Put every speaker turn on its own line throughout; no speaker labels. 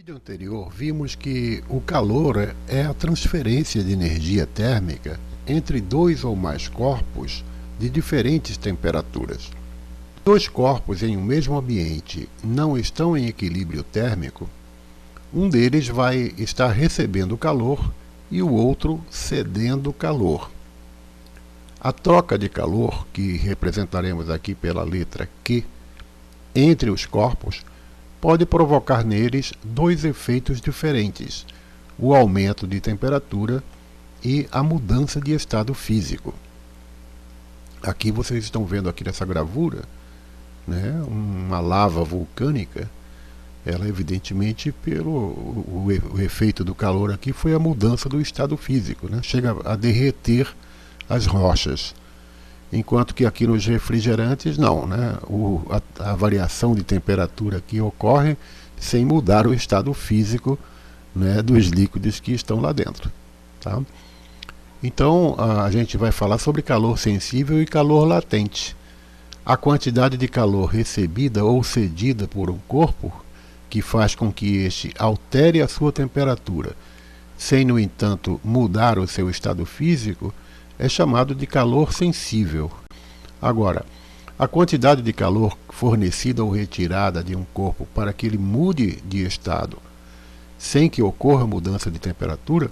vídeo anterior, vimos que o calor é a transferência de energia térmica entre dois ou mais corpos de diferentes temperaturas. Dois corpos em um mesmo ambiente não estão em equilíbrio térmico, um deles vai estar recebendo calor e o outro cedendo calor. A troca de calor, que representaremos aqui pela letra Q, entre os corpos, pode provocar neles dois efeitos diferentes: o aumento de temperatura e a mudança de estado físico. Aqui vocês estão vendo aqui nessa gravura, né, uma lava vulcânica. Ela evidentemente o efeito do calor aqui foi a mudança do estado físico, né? Chega a derreter as rochas. Enquanto que aqui nos refrigerantes não, né? A variação de temperatura aqui ocorre sem mudar o estado físico, né, dos líquidos que estão lá dentro. Tá? Então a gente vai falar sobre calor sensível e calor latente. A quantidade de calor recebida ou cedida por um corpo, que faz com que este altere a sua temperatura, sem, no entanto, mudar o seu estado físico, é chamado de calor sensível. Agora, a quantidade de calor fornecida ou retirada de um corpo para que ele mude de estado, sem que ocorra mudança de temperatura,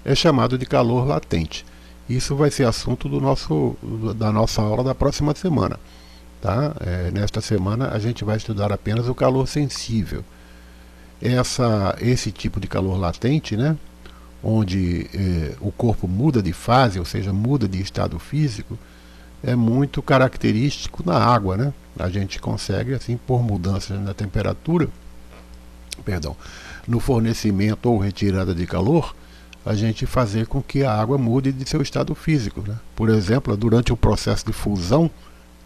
é chamado de calor latente. Isso vai ser assunto da nossa aula da próxima semana. Tá? Nesta semana a gente vai estudar apenas o calor sensível. Esse tipo de calor latente, né, onde o corpo muda de fase, ou seja, muda de estado físico, é muito característico na água, né? A gente consegue, assim, por mudanças na temperatura, no fornecimento ou retirada de calor, a gente fazer com que a água mude de seu estado físico, né? Por exemplo, durante o processo de fusão,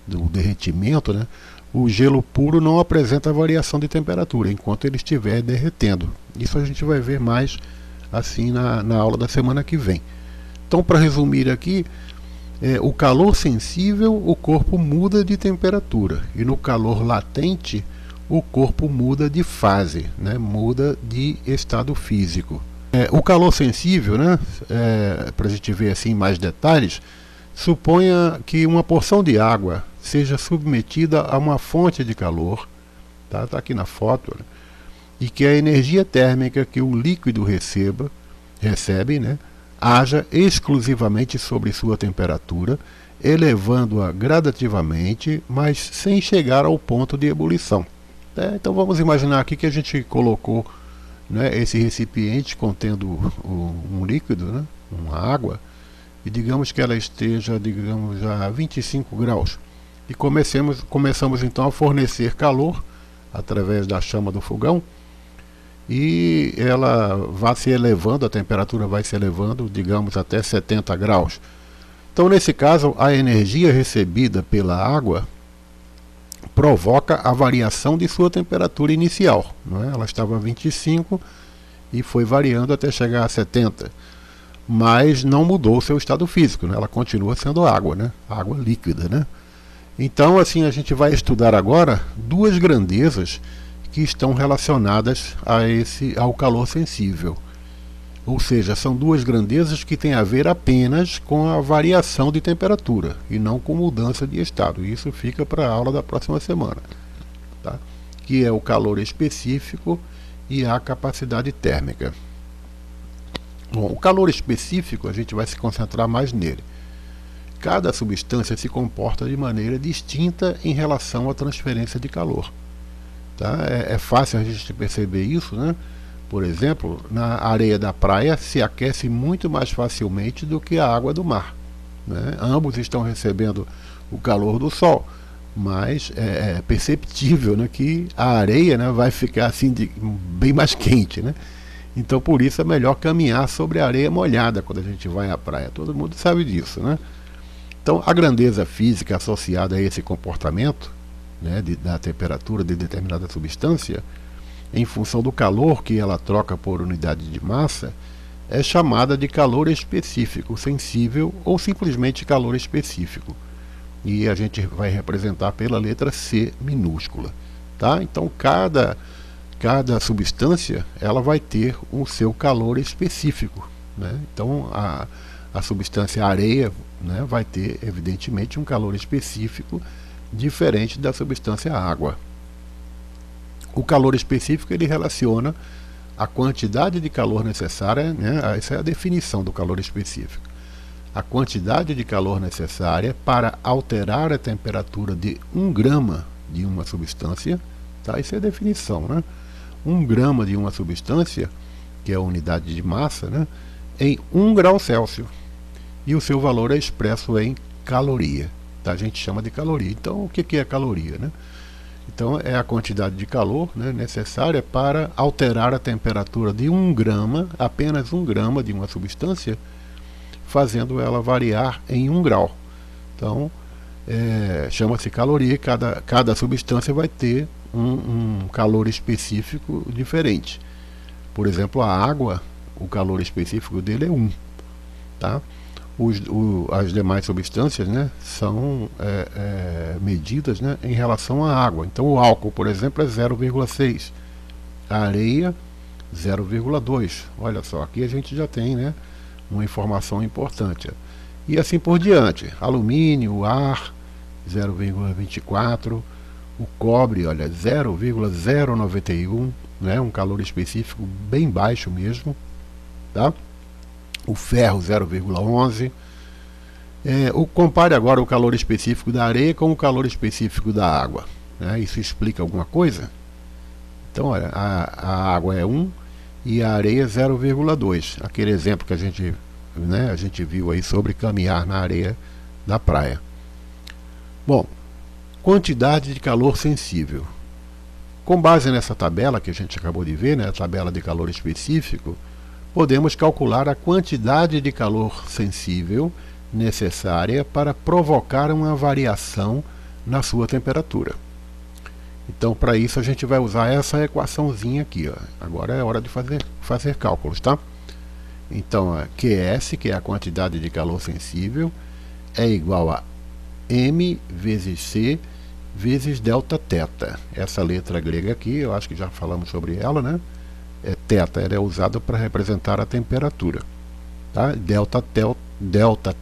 do derretimento, né, o gelo puro não apresenta variação de temperatura enquanto ele estiver derretendo. Isso a gente vai ver mais assim na aula da semana que vem. Então, para resumir aqui, o calor sensível, o corpo muda de temperatura, e no calor latente, o corpo muda de fase, né, muda de estado físico. O calor sensível, né, para a gente ver assim mais detalhes, suponha que uma porção de água seja submetida a uma fonte de calor, tá aqui na foto, né, e que a energia térmica que o líquido recebe, né, haja exclusivamente sobre sua temperatura, elevando-a gradativamente, mas sem chegar ao ponto de ebulição. Então vamos imaginar aqui que a gente colocou, né, esse recipiente contendo um líquido, né, uma água, e digamos que ela esteja, a 25 graus. E começamos então a fornecer calor através da chama do fogão, e ela vai se elevando, a temperatura vai se elevando, digamos, até 70 graus. Então, nesse caso, a energia recebida pela água provoca a variação de sua temperatura inicial, não é? Ela estava a 25 e foi variando até chegar a 70. Mas não mudou o seu estado físico, né? Ela continua sendo água, né? Água líquida, né? Então, assim, a gente vai estudar agora duas grandezas que estão relacionadas ao calor sensível. Ou seja, são duas grandezas que têm a ver apenas com a variação de temperatura e não com mudança de estado. Isso fica para a aula da próxima semana, tá? Que é o calor específico e a capacidade térmica. Bom, o calor específico a gente vai se concentrar mais nele. Cada substância se comporta de maneira distinta em relação à transferência de calor. Tá? É fácil a gente perceber isso, né? Por exemplo, na areia da praia se aquece muito mais facilmente do que a água do mar, né? Ambos estão recebendo o calor do sol, mas é perceptível, né, que a areia, né, vai ficar assim bem mais quente, né? Então, por isso é melhor caminhar sobre a areia molhada quando a gente vai à praia. Todo mundo sabe disso, né? Então, a grandeza física associada a esse comportamento, né, da temperatura de determinada substância, em função do calor que ela troca por unidade de massa, é chamada de calor específico, sensível ou simplesmente calor específico. E a gente vai representar pela letra C minúscula. Tá? Então, cada cada substância ela vai ter o seu calor específico, né? Então a substância areia, né, vai ter evidentemente um calor específico diferente da substância água. O calor específico ele relaciona a quantidade de calor necessária, né, essa é a definição do calor específico. A quantidade de calor necessária para alterar a temperatura de 1 grama de uma substância, tá? Isso é a definição, né? 1 grama de uma substância, que é a unidade de massa, né, em 1 grau Celsius. E o seu valor é expresso em caloria, tá? A gente chama de caloria. Então, o que é caloria, né? Então, é a quantidade de calor, né, necessária para alterar a temperatura de 1 grama, apenas 1 grama de uma substância, fazendo ela variar em 1 grau. Então, chama-se caloria. Cada substância vai ter um calor específico diferente. Por exemplo, a água, o calor específico dele é 1. Tá? As demais substâncias, né, são medidas, né, em relação à água. Então o álcool, por exemplo, é 0,6. A areia, 0,2. Olha só, aqui a gente já tem, né, uma informação importante. E assim por diante. Alumínio, ar, 0,24. O cobre, olha, 0,091, né, um calor específico bem baixo mesmo. Tá? O ferro, 0,11. Compare agora o calor específico da areia com o calor específico da água, né? Isso explica alguma coisa? Então, olha, a água é 1 e a areia 0,2. Aquele exemplo que a gente viu aí sobre caminhar na areia da praia. Bom, quantidade de calor sensível. Com base nessa tabela que a gente acabou de ver, né, a tabela de calor específico, podemos calcular a quantidade de calor sensível necessária para provocar uma variação na sua temperatura. Então, para isso, a gente vai usar essa equaçãozinha aqui, ó. Agora é hora de fazer cálculos, tá? Então, QS, que é a quantidade de calor sensível, é igual a M vezes C vezes delta θ. Essa letra grega aqui, eu acho que já falamos sobre ela, né? Θ, ela é usada para representar a temperatura. Tá? Delta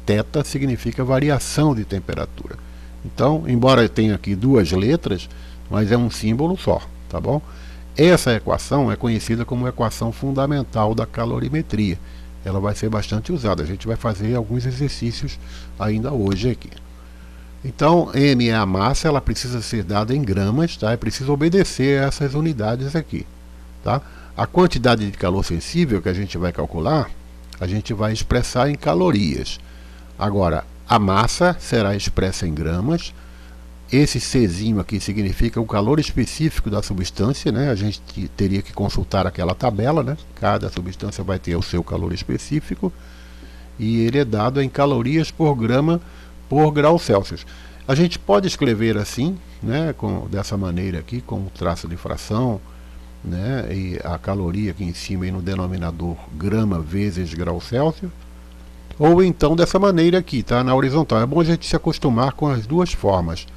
θ significa variação de temperatura. Então, embora tenha aqui 2 letras, mas é um símbolo só, tá bom? Essa equação é conhecida como equação fundamental da calorimetria. Ela vai ser bastante usada. A gente vai fazer alguns exercícios ainda hoje aqui. Então, M é a massa, ela precisa ser dada em gramas, tá? É preciso obedecer a essas unidades aqui, tá? A quantidade de calor sensível que a gente vai calcular, a gente vai expressar em calorias. Agora, a massa será expressa em gramas. Esse Czinho aqui significa o calor específico da substância, né? A gente teria que consultar aquela tabela, né? Cada substância vai ter o seu calor específico. E ele é dado em calorias por grama por grau Celsius. A gente pode escrever assim, né? Dessa maneira aqui, com o traço de fração, né? E a caloria aqui em cima e no denominador grama vezes grau Celsius. Ou então dessa maneira aqui, tá? Na horizontal. É bom a gente se acostumar com as duas formas.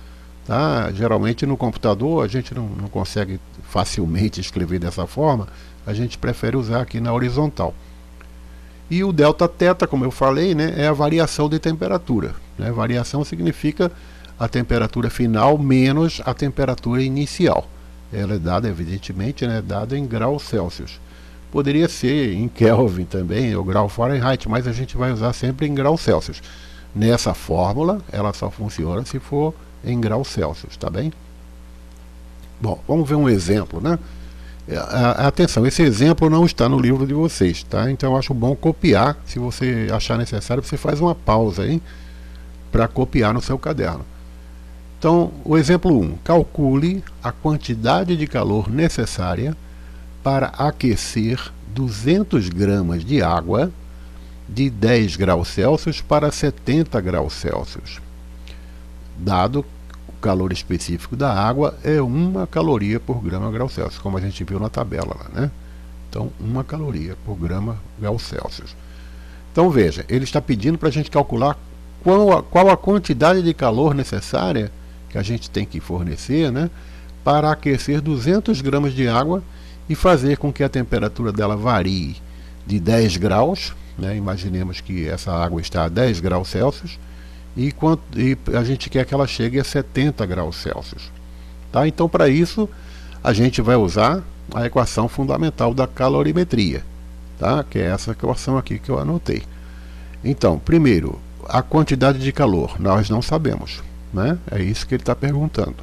Tá? Geralmente no computador a gente não consegue facilmente escrever dessa forma, a gente prefere usar aqui na horizontal. E o delta θ, como eu falei, né, é a variação de temperatura, né? Variação significa a temperatura final menos a temperatura inicial. Ela é dada, evidentemente, né, dada em graus Celsius. Poderia ser em Kelvin também, ou grau Fahrenheit, mas a gente vai usar sempre em graus Celsius. Nessa fórmula, ela só funciona se for em graus Celsius, tá bem? Bom, vamos ver um exemplo, né? Atenção, esse exemplo não está no livro de vocês, tá? Então eu acho bom copiar. Se você achar necessário, você faz uma pausa aí para copiar no seu caderno. Então, o exemplo 1. Calcule a quantidade de calor necessária para aquecer 200 gramas de água de 10 graus Celsius para 70 graus Celsius. Dado o calor específico da água é 1 caloria por grama grau Celsius, como a gente viu na tabela lá, né? Então, 1 caloria por grama grau Celsius. Então, veja, ele está pedindo para a gente calcular qual a quantidade de calor necessária que a gente tem que fornecer, né, para aquecer 200 gramas de água e fazer com que a temperatura dela varie de 10 graus, né? Imaginemos que essa água está a 10 graus Celsius e a gente quer que ela chegue a 70 graus Celsius. Tá? Então, para isso, a gente vai usar a equação fundamental da calorimetria, tá? Que é essa equação aqui que eu anotei. Então, primeiro, a quantidade de calor, nós não sabemos, né? É isso que ele está perguntando.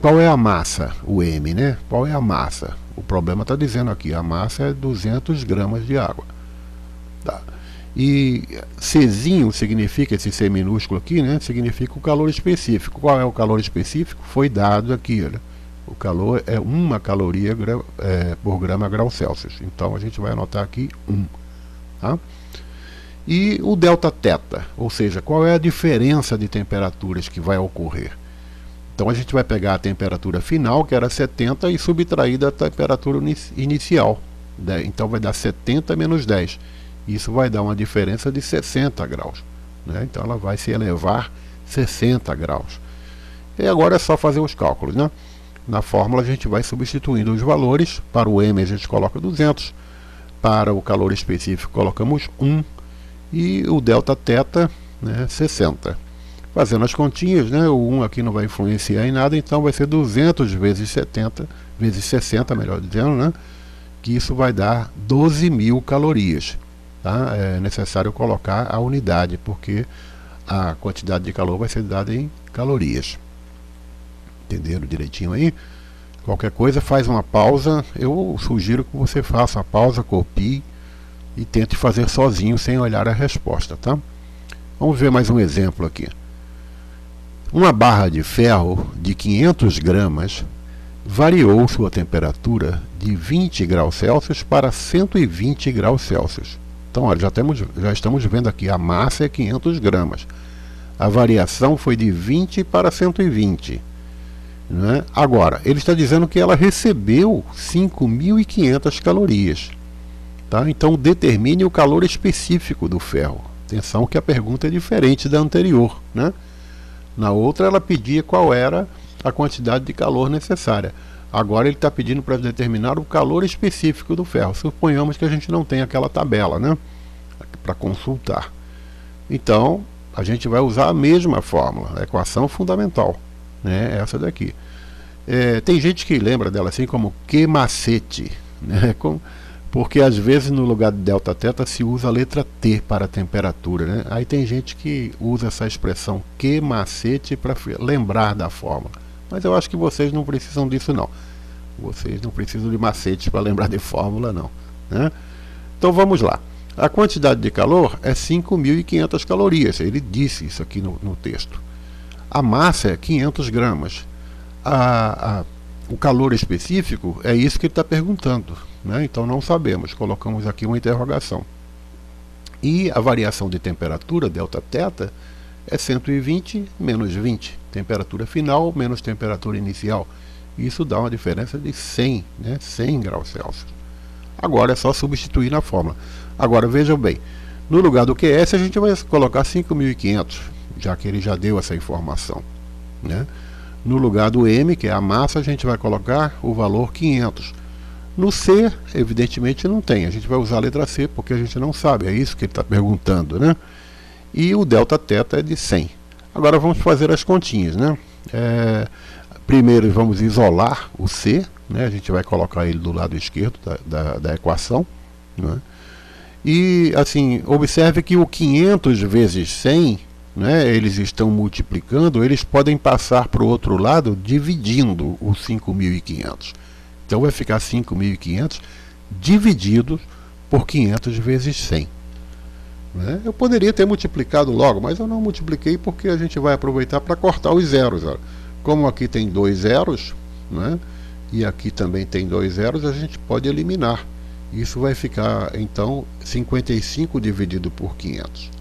Qual é a massa? O M, né? Qual é a massa? O problema está dizendo aqui, a massa é 200 gramas de água. Tá. E Czinho significa, esse C minúsculo aqui, né? Significa o calor específico. Qual é o calor específico? Foi dado aqui, olha. O calor é 1 caloria por grama grau Celsius. Então a gente vai anotar aqui 1. Tá? E o delta teta, ou seja, qual é a diferença de temperaturas que vai ocorrer? Então a gente vai pegar a temperatura final, que era 70, e subtrair da temperatura inicial. Então vai dar 70 menos 10. Isso vai dar uma diferença de 60 graus. Né? Então ela vai se elevar 60 graus. E agora é só fazer os cálculos. Né? Na fórmula a gente vai substituindo os valores. Para o M a gente coloca 200. Para o calor específico colocamos 1. E o delta teta, né, 60. Fazendo as continhas, né, o 1 aqui não vai influenciar em nada, então vai ser 200 vezes 70, vezes 60, melhor dizendo, né, que isso vai dar 12.000 calorias. Tá? É necessário colocar a unidade, porque a quantidade de calor vai ser dada em calorias. Entenderam direitinho aí? Qualquer coisa, faz uma pausa. Eu sugiro que você faça a pausa, copie e tente fazer sozinho, sem olhar a resposta. Tá? Vamos ver mais um exemplo aqui. Uma barra de ferro de 500 gramas variou sua temperatura de 20 graus Celsius para 120 graus Celsius. Então, olha, já estamos vendo aqui, a massa é 500 gramas. A variação foi de 20 para 120. Né? Agora, ele está dizendo que ela recebeu 5.500 calorias. Tá? Então, determine o calor específico do ferro. Atenção que a pergunta é diferente da anterior. Né? Na outra, ela pedia qual era a quantidade de calor necessária. Agora ele está pedindo para determinar o calor específico do ferro. Suponhamos que a gente não tem aquela tabela, né, para consultar. Então, a gente vai usar a mesma fórmula, a equação fundamental, né, essa daqui. Tem gente que lembra dela assim como Q macete, né, porque às vezes no lugar de delta teta se usa a letra T para a temperatura. Né? Aí tem gente que usa essa expressão Q macete para lembrar da fórmula. Mas eu acho que vocês não precisam disso não. Vocês não precisam de macetes para lembrar de fórmula não. Né? Então vamos lá. A quantidade de calor é 5.500 calorias. Ele disse isso aqui no texto. A massa é 500 gramas. O calor específico é isso que ele está perguntando. Né? Então não sabemos. Colocamos aqui uma interrogação. E a variação de temperatura, delta teta, é 120 menos 20. Temperatura final menos temperatura inicial. Isso dá uma diferença de 100, né? 100 graus Celsius. Agora é só substituir na fórmula. Agora vejam bem, no lugar do QS a gente vai colocar 5.500, já que ele já deu essa informação. Né? No lugar do M, que é a massa, a gente vai colocar o valor 500. No C, evidentemente não tem. A gente vai usar a letra C porque a gente não sabe. É isso que ele está perguntando, né? E o delta teta é de 100. Agora vamos fazer as continhas, né? Primeiro vamos isolar o C, né? A gente vai colocar ele do lado esquerdo da equação, né? E assim, observe que o 500 vezes 100, né, eles estão multiplicando, eles podem passar para o outro lado dividindo os 5.500. Então vai ficar 5.500 dividido por 500 vezes 100. Né? Eu poderia ter multiplicado logo, mas eu não multipliquei porque a gente vai aproveitar para cortar os zeros. Ó. Como aqui tem 2 zeros, né, e aqui também tem 2 zeros, a gente pode eliminar. Isso vai ficar, então, 55 dividido por 500.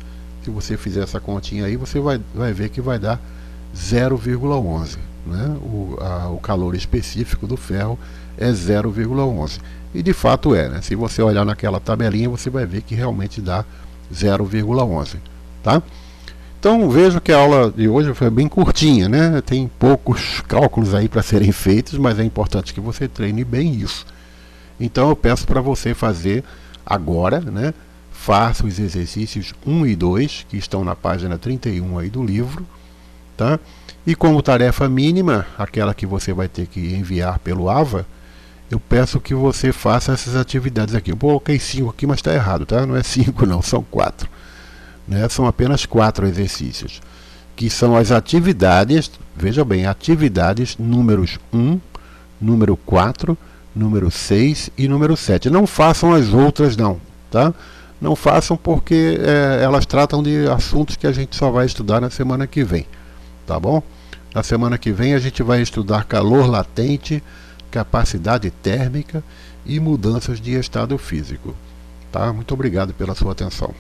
Se você fizer essa continha aí, você vai ver que vai dar 0,11. Né? O calor específico do ferro é 0,11. E de fato é. Né? Se você olhar naquela tabelinha, você vai ver que realmente dá 0,11. Tá? Então vejo que a aula de hoje foi bem curtinha. Né? Tem poucos cálculos aí para serem feitos, mas é importante que você treine bem isso. Então eu peço para você fazer agora, né? Faça os exercícios 1 e 2, que estão na página 31 aí do livro, tá? E como tarefa mínima, aquela que você vai ter que enviar pelo AVA, eu peço que você faça essas atividades aqui. Eu coloquei 5 aqui, mas está errado, tá? Não é 5 não, são 4. Né? São apenas 4 exercícios, que são as atividades, veja bem, atividades números 1, número 4, número 6 e número 7. Não façam as outras não, tá? Não façam porque elas tratam de assuntos que a gente só vai estudar na semana que vem, tá bom? Na semana que vem a gente vai estudar calor latente, capacidade térmica e mudanças de estado físico, tá? Muito obrigado pela sua atenção.